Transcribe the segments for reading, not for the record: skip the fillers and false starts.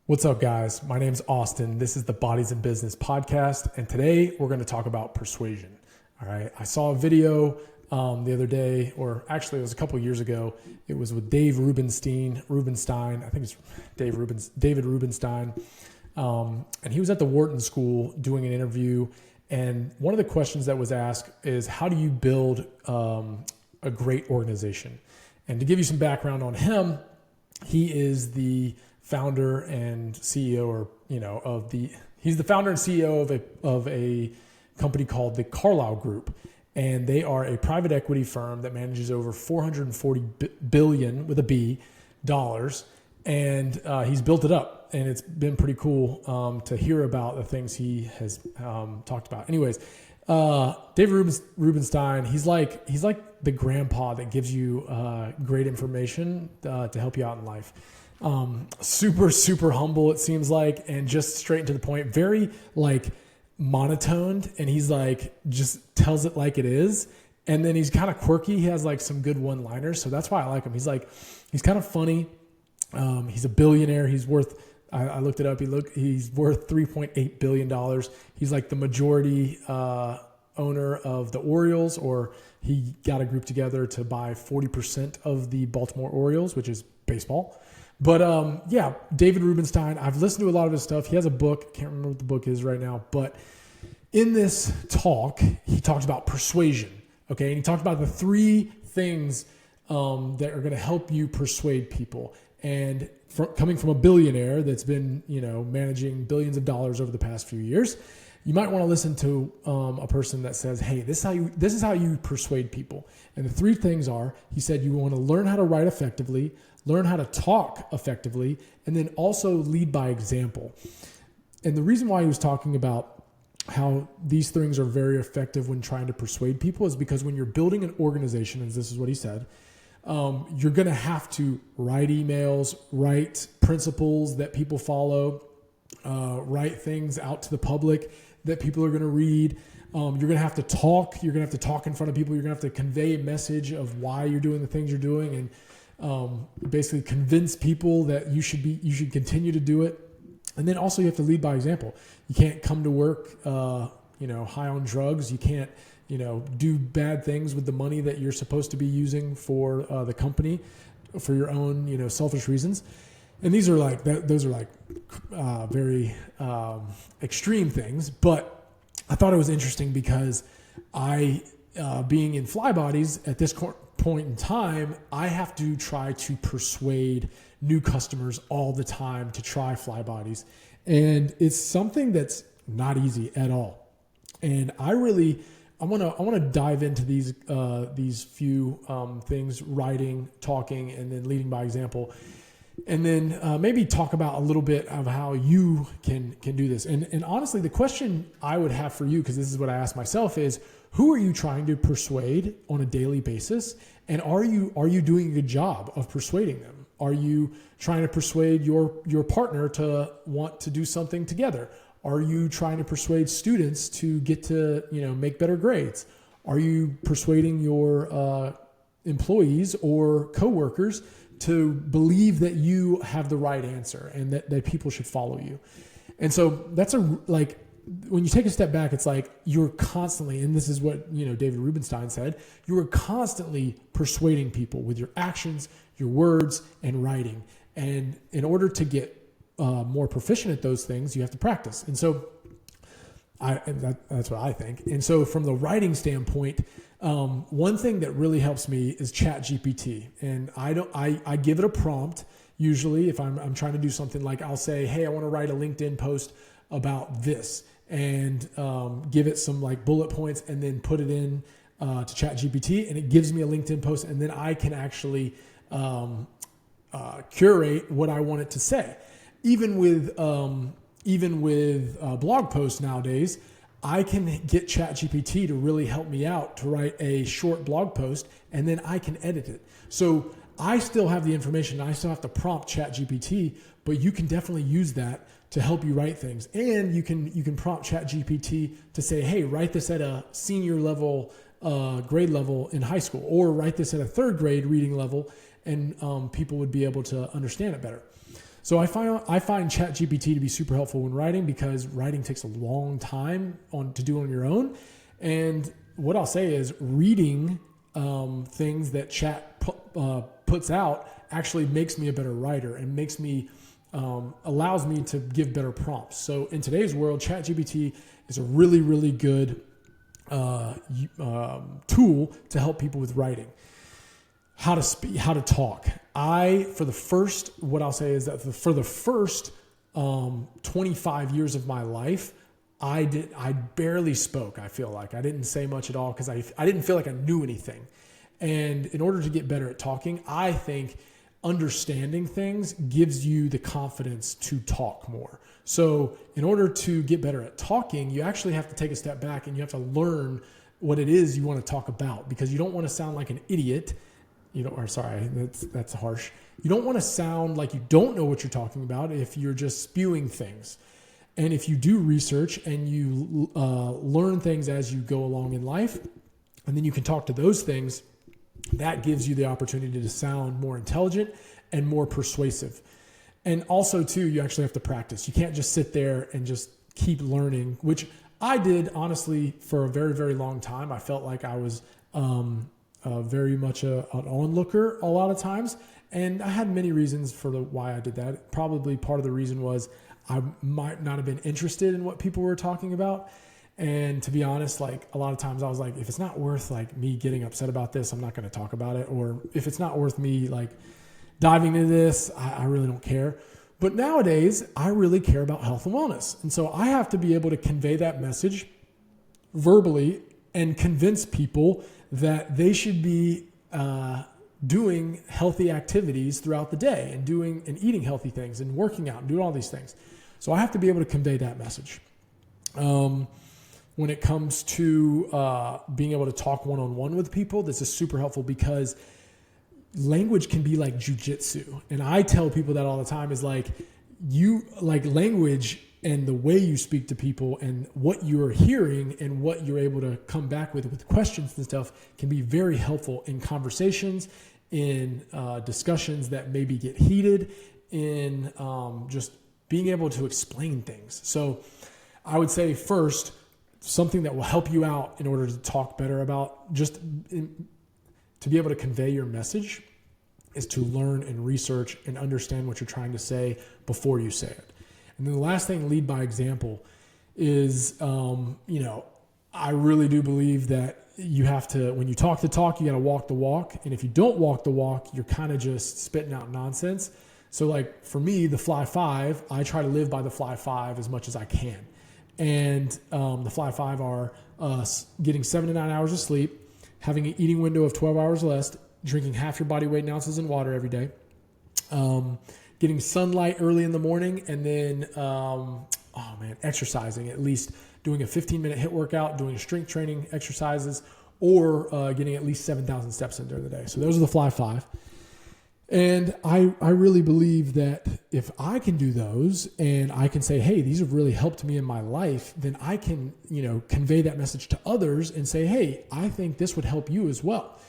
What's up, guys? My name's Austin. This is the Bodies in Business podcast, and today we're going to talk about persuasion. All right. I saw a video the other day, or actually it was a couple years ago. It was with Dave Rubenstein. I think it's David Rubenstein. And he was at the Wharton School doing an interview. And one of the questions that was asked is, how do you build a great organization? And to give you some background on him, he is the founder and CEO, he's the founder and CEO of a company called the Carlyle Group. And they are a private equity firm that manages over $440 billion with a B dollars. And he's built it up, and it's been pretty cool to hear about the things he has talked about. Anyways, David Rubenstein, he's like the grandpa that gives you great information to help you out in life. Super humble, it seems like, and just straight and to the point, very monotoned, and he's just tells it like it is. And then he's kind of quirky. He has some good one-liners. So that's why I like him. He's kind of funny. He's a billionaire. He's worth, I looked it up. He's worth $3.8 billion. He's the majority, owner of the Orioles, or he got a group together to buy 40% of the Baltimore Orioles, which is baseball. But David Rubenstein, I've listened to a lot of his stuff. He has a book. Can't remember what the book is right now. But in this talk, he talks about persuasion. Okay, and he talked about the three things that are going to help you persuade people. And coming from a billionaire that's been, managing billions of dollars over the past few years, you might want to listen to a person that says, hey, this is how you persuade people. And the three things are, he said, you want to learn how to write effectively, learn how to talk effectively, and then also lead by example. And the reason why he was talking about how these things are very effective when trying to persuade people is because when you're building an organization, and this is what he said, you're going to have to write emails, write principles that people follow, write things out to the public that people are going to read. You're going to have to talk. You're going to have to talk in front of people. You're going to have to convey a message of why you're doing the things you're doing, and basically convince people that you should continue to do it. And then also you have to lead by example. You can't come to work, high on drugs. You can't, do bad things with the money that you're supposed to be using for the company for your own, selfish reasons. And these are those are very extreme things. But I thought it was interesting because being in fly bodies at this point in time, I have to try to persuade new customers all the time to try fly bodies. And it's something that's not easy at all. And I want to dive into these few things: writing, talking, and then leading by example. And then maybe talk about a little bit of how you can do this. And honestly, the question I would have for you, because this is what I ask myself, is who are you trying to persuade on a daily basis? And are you doing a good job of persuading them? Are you trying to persuade your partner to want to do something together? Are you trying to persuade students to get to make better grades? Are you persuading your employees or coworkers to believe that you have the right answer and that people should follow you? And so that's when you take a step back, it's you're constantly, and this is what, David Rubenstein said, you are constantly persuading people with your actions, your words, and writing. And in order to get more proficient at those things, you have to practice. And so that's what I think. And so from the writing standpoint, one thing that really helps me is ChatGPT. And I give it a prompt. Usually if I'm trying to do something, I'll say, hey, I want to write a LinkedIn post about this, and give it some bullet points, and then put it in to ChatGPT, and it gives me a LinkedIn post, and then I can actually curate what I want it to say. Even with blog posts nowadays, I can get ChatGPT to really help me out to write a short blog post, and then I can edit it. So I still have the information. I still have to prompt ChatGPT, but you can definitely use that to help you write things. And you can prompt ChatGPT to say, hey, write this at a senior level, grade level in high school, or write this at a third grade reading level, and people would be able to understand it better. So I find ChatGPT to be super helpful when writing, because writing takes a long time to do on your own. And what I'll say is reading things that Chat puts out actually makes me a better writer and makes me allows me to give better prompts. So in today's world, ChatGPT is a really, really good tool to help people with writing. How to speak, how to talk. What I'll say is that for the first 25 years of my life, I barely spoke. I feel like I didn't say much at all because I didn't feel like I knew anything. And in order to get better at talking, I think understanding things gives you the confidence to talk more. So in order to get better at talking, you actually have to take a step back and you have to learn what it is you want to talk about, because you don't want to sound like an idiot. That's harsh. You don't want to sound like you don't know what you're talking about if you're just spewing things. And if you do research and you learn things as you go along in life, and then you can talk to those things, that gives you the opportunity to sound more intelligent and more persuasive. And also too, you actually have to practice. You can't just sit there and just keep learning, which I did honestly for a very, very long time. I felt like I was very much an onlooker a lot of times. And I had many reasons for why I did that. Probably part of the reason was I might not have been interested in what people were talking about. And to be honest, like a lot of times I was like, if it's not worth like me getting upset about this, I'm not going to talk about it. Or if it's not worth me like diving into this, I really don't care. But nowadays I really care about health and wellness. And so I have to be able to convey that message verbally and convince people that they should be doing healthy activities throughout the day and eating healthy things and working out and doing all these things. So I have to be able to convey that message. When it comes to being able to talk one-on-one with people, this is super helpful because language can be like jujitsu. And I tell people that all the time is like language and the way you speak to people and what you're hearing and what you're able to come back with questions and stuff can be very helpful in conversations, in discussions that maybe get heated, in just being able to explain things. So I would say first, something that will help you out in order to talk better about to be able to convey your message is to learn and research and understand what you're trying to say before you say it. And then the last thing, lead by example, is, I really do believe that you have to, when you talk the talk, you got to walk the walk. And if you don't walk the walk, you're kind of just spitting out nonsense. So like for me, the Fly 5, I try to live by the Fly 5 as much as I can. And the Fly 5 are getting 7 to 9 hours of sleep, having an eating window of 12 hours less, drinking half your body weight in ounces in water every day, getting sunlight early in the morning, and then, exercising, at least doing a 15-minute HIIT workout, doing strength training exercises, or getting at least 7,000 steps in during the day. So those are the Fly 5. And I really believe that if I can do those and I can say, hey, these have really helped me in my life, then I can, convey that message to others and say, hey, I think this would help you as well.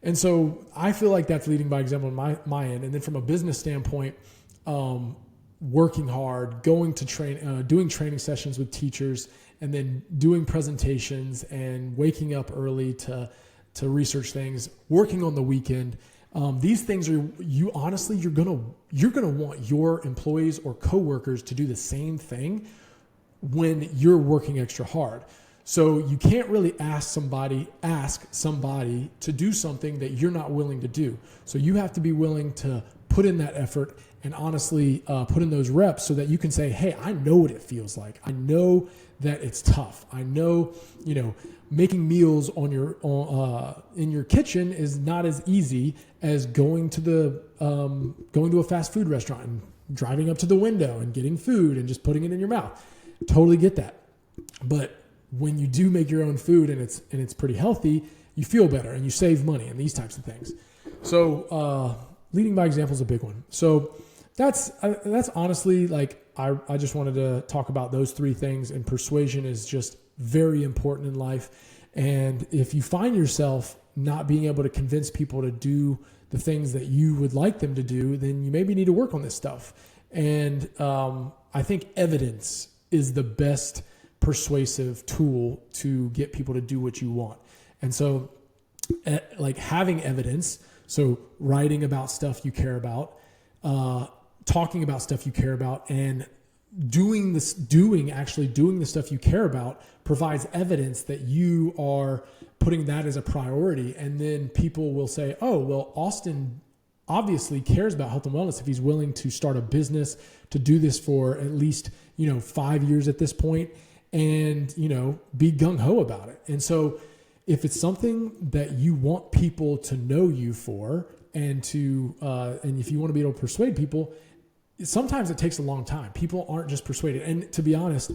And so I feel like that's leading by example on my end. And then from a business standpoint, working hard, going to doing training sessions with teachers, and then doing presentations and waking up early to research things, working on the weekend. These things are you're gonna want your employees or coworkers to do the same thing when you're working extra hard. So you can't really ask somebody to do something that you're not willing to do. So you have to be willing to put in that effort and honestly put in those reps so that you can say, hey, I know what it feels like. I know that it's tough. I know, making meals in your kitchen is not as easy as going to a fast food restaurant and driving up to the window and getting food and just putting it in your mouth. Totally get that. But when you do make your own food and it's pretty healthy, you feel better and you save money and these types of things. So leading by example is a big one. So that's honestly like I just wanted to talk about those three things, and persuasion is just very important in life. And if you find yourself not being able to convince people to do the things that you would like them to do, then you maybe need to work on this stuff. And I think evidence is the best persuasive tool to get people to do what you want. And so like having evidence, so writing about stuff you care about, talking about stuff you care about, and doing the stuff you care about provides evidence that you are putting that as a priority. And then people will say, oh, well, Austin obviously cares about health and wellness if he's willing to start a business to do this for at least, 5 years at this point and, be gung-ho about it. And so if it's something that you want people to know you for and if you want to be able to persuade people, sometimes it takes a long time. People aren't just persuaded. And to be honest,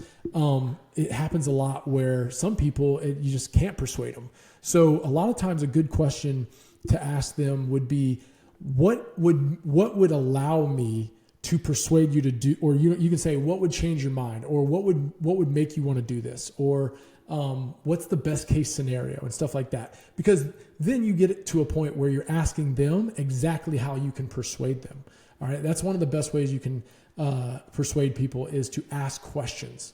it happens a lot where some people, you just can't persuade them. So a lot of times a good question to ask them would be, what would allow me to persuade you to do, or you can say, what would change your mind, or what would make you want to do this, or what's the best case scenario and stuff like that. Because then you get it to a point where you're asking them exactly how you can persuade them. All right. That's one of the best ways you can persuade people is to ask questions.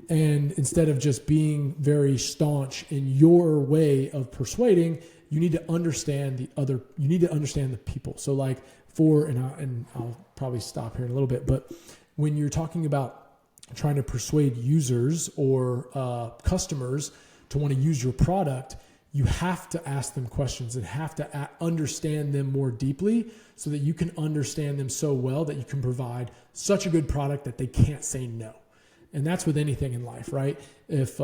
And instead of just being very staunch in your way of persuading, you need to understand the people. So like and I'll probably stop here in a little bit, but when you're talking about trying to persuade users or customers to want to use your product, you have to ask them questions and have to understand them more deeply so that you can understand them so well that you can provide such a good product that they can't say no. And that's with anything in life, right? If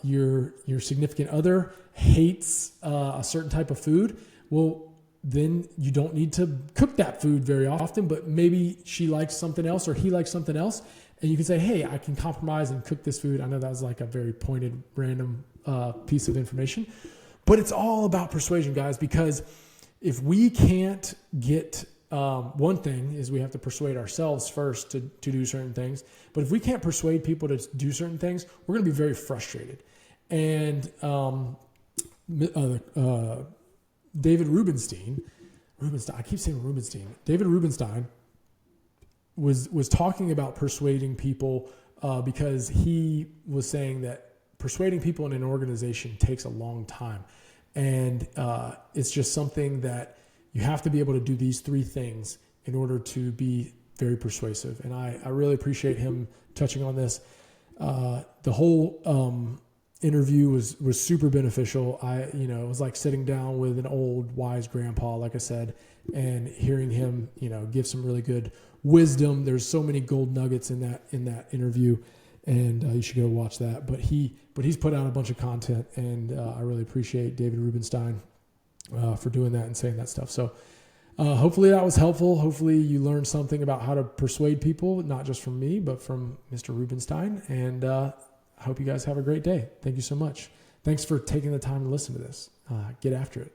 your significant other hates a certain type of food, well, then you don't need to cook that food very often, but maybe she likes something else or he likes something else. And you can say, hey, I can compromise and cook this food. I know that was like a very pointed, random piece of information, but it's all about persuasion, guys, because if we can't get, one thing is we have to persuade ourselves first to do certain things. But if we can't persuade people to do certain things, we're going to be very frustrated. And David Rubenstein, I keep saying Rubenstein. David Rubenstein was talking about persuading people because he was saying that persuading people in an organization takes a long time. And it's just something that you have to be able to do these three things in order to be very persuasive. And I really appreciate him touching on this. The whole interview was super beneficial. It was like sitting down with an old wise grandpa, like I said, and hearing him, give some really good wisdom. There's so many gold nuggets in that interview, and you should go watch that. But he's put out a bunch of content, and I really appreciate David Rubenstein for doing that and saying that stuff. So hopefully that was helpful. Hopefully you learned something about how to persuade people, not just from me, but from Mr. Rubenstein. And I hope you guys have a great day. Thank you so much. Thanks for taking the time to listen to this. Get after it.